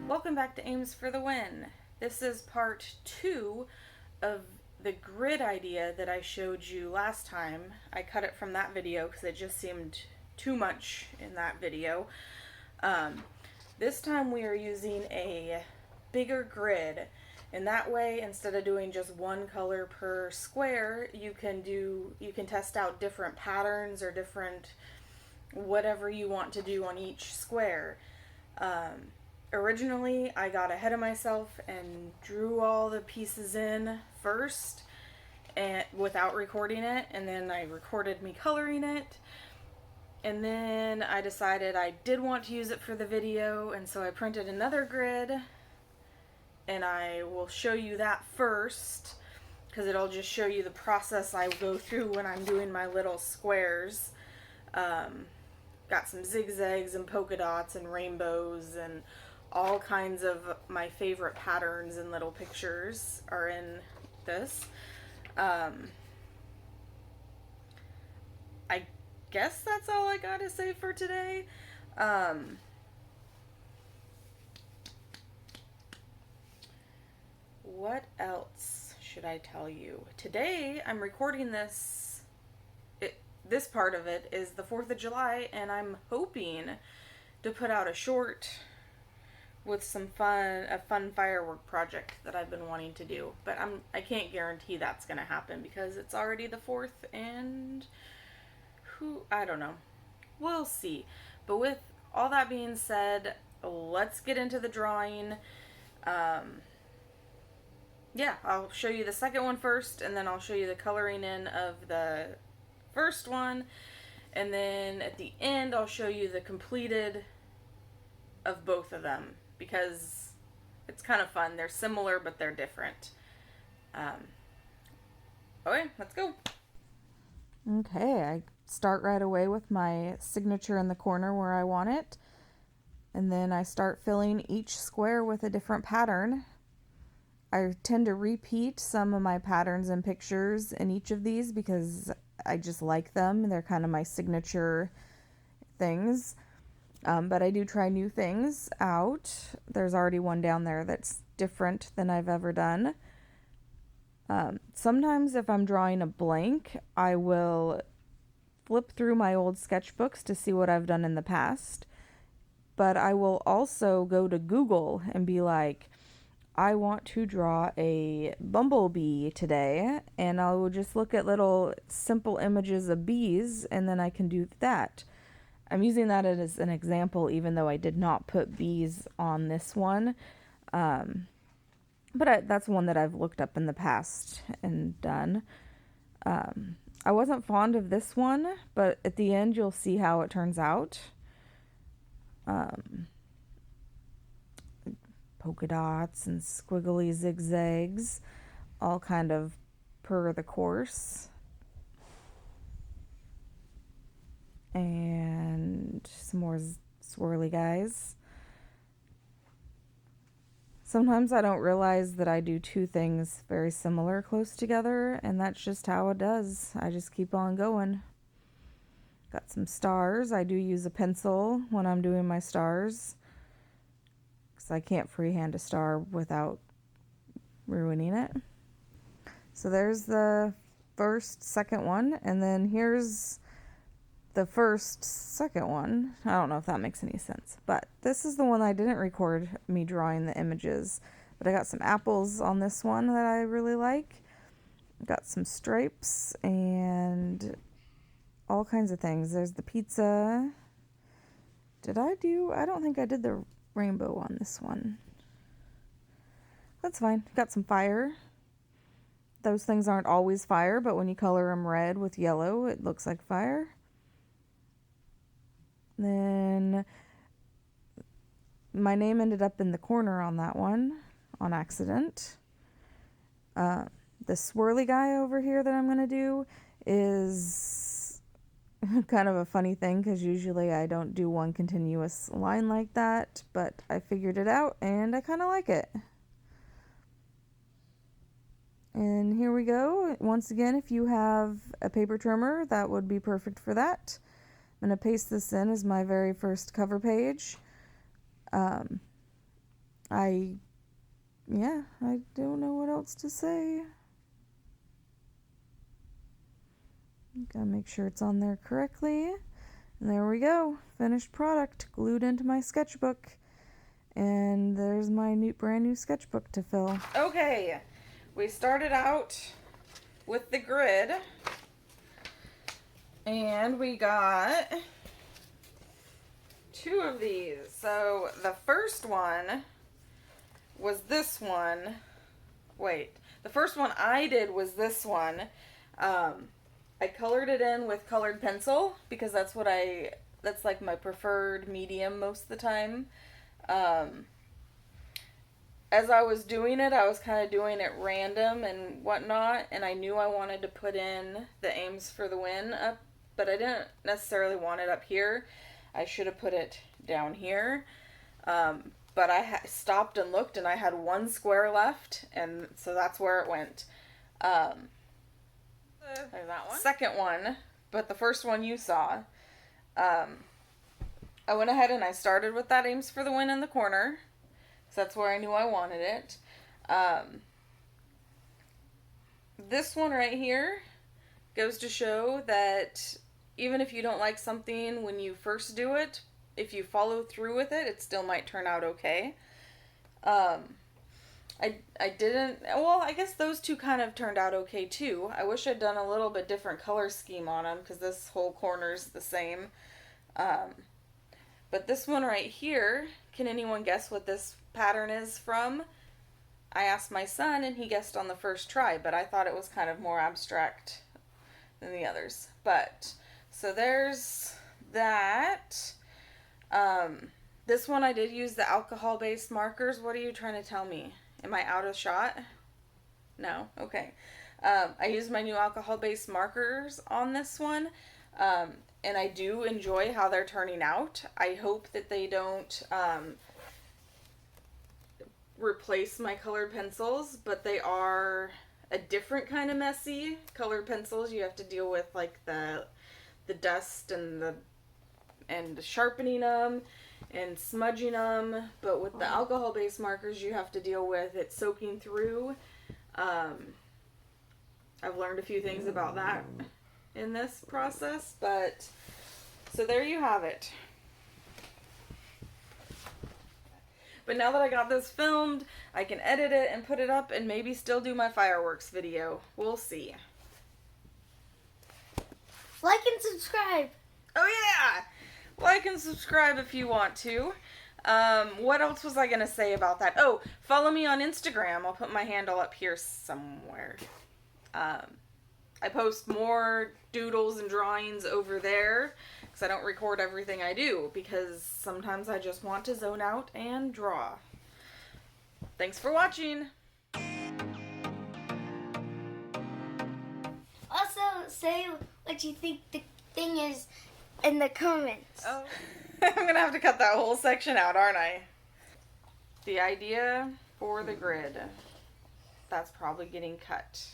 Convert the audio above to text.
Welcome back to Aims for the Win. This is part 2 of the grid idea that I showed you last time. I cut it from that video because it just seemed too much in that video. This time we are using a bigger grid, and that way instead of doing just one color per square, you can test out different patterns or different whatever you want to do on each square. Originally, I got ahead of myself and drew all the pieces in first and without recording it, and then I recorded me coloring it, and then I decided I did want to use it for the video, and so I printed another grid, and I will show you that first because it'll just show you the process I go through when I'm doing my little squares. Got some zigzags and polka dots and rainbows and all kinds of my favorite patterns and little pictures are in this. I guess that's all I gotta say for today. What else should I tell you? Today I'm recording this. This part of it is the 4th of July, and I'm hoping to put out a short with a fun firework project that I've been wanting to do. But I can't guarantee that's going to happen because it's already the 4th, and I don't know. We'll see. But with all that being said, let's get into the drawing. Yeah, I'll show you the second one first, and then I'll show you the coloring in of the first one, and then at the end I'll show you the completed of both of them because it's kind of fun. They're similar but they're different. Okay, let's go. Okay, I start right away with my signature in the corner where I want it, and then I start filling each square with a different pattern. I tend to repeat some of my patterns and pictures in each of these because I just like them. They're kind of my signature things. But I do try new things out. There's already one down there that's different than I've ever done. Sometimes if I'm drawing a blank, I will flip through my old sketchbooks to see what I've done in the past. But I will also go to Google and be like, I want to draw a bumblebee today, and I will just look at little simple images of bees, and then I can do that. I'm using that as an example, even though I did not put bees on this one. But that's one that I've looked up in the past and done. I wasn't fond of this one, but at the end you'll see how it turns out. Polka dots and squiggly zigzags, all kind of per the course. And some more swirly guys. Sometimes I don't realize that I do two things very similar close together, and that's just how it does. I just keep on going. Got some stars. I do use a pencil when I'm doing my stars, I can't freehand a star without ruining it. So there's the second one, and then here's the second one. I don't know if that makes any sense, but this is the one I didn't record me drawing the images, but I got some apples on this one that I really like. Got some stripes and all kinds of things. There's the pizza. I don't think I did the rainbow on this one. That's fine. Got some fire. Those things aren't always fire, but when you color them red with yellow, it looks like fire. Then my name ended up in the corner on that one on accident. The swirly guy over here that I'm going to do is kind of a funny thing because usually I don't do one continuous line like that, but I figured it out and I kind of like it. And here we go. Once again, if you have a paper trimmer, that would be perfect for that. I'm going to paste this in as my very first cover page. Yeah, I don't know what else to say. Gotta make sure it's on there correctly. And there we go. Finished product glued into my sketchbook. And there's my brand new sketchbook to fill. Okay, we started out with the grid. And we got 2 of these. So the first one was this one. Wait, the first one I did was this one. I colored it in with colored pencil because that's like my preferred medium most of the time. As I was doing it, I was kind of doing it random and whatnot, and I knew I wanted to put in the aims for the win up, but I didn't necessarily want it up here. I should have put it down here. But I stopped and looked, and I had 1 square left, and so that's where it went. There's that one. Second one, but the first one you saw. I went ahead and I started with that aims for the win in the corner, so that's where I knew I wanted it. This one right here goes to show that even if you don't like something when you first do it, if you follow through with it, it still might turn out okay. I didn't, well, I guess those 2 kind of turned out okay too. I wish I'd done a little bit different color scheme on them because this whole corner's the same. But this one right here, can anyone guess what this pattern is from? I asked my son and he guessed on the first try, but I thought it was kind of more abstract than the others. But, so there's that. This one I did use the alcohol-based markers. What are you trying to tell me? Am I out of shot? No? Okay. I used my new alcohol-based markers on this one. And I do enjoy how they're turning out. I hope that they don't replace my colored pencils, but they are a different kind of messy. Colored pencils, you have to deal with like the dust and sharpening them and smudging them, but with the alcohol-based markers you have to deal with it soaking through. I've learned a few things about that in this process, but so there you have it. But now that I got this filmed, I can edit it and put it up and maybe still do my fireworks video. We'll see. Like and subscribe. Oh yeah! Like and subscribe if you want to. What else was I going to say about that? Oh, follow me on Instagram. I'll put my handle up here somewhere. I post more doodles and drawings over there because I don't record everything I do because sometimes I just want to zone out and draw. Thanks for watching. Also, say what you think the thing is in the comments. Oh, I'm going to have to cut that whole section out, aren't I? The idea for the grid. That's probably getting cut.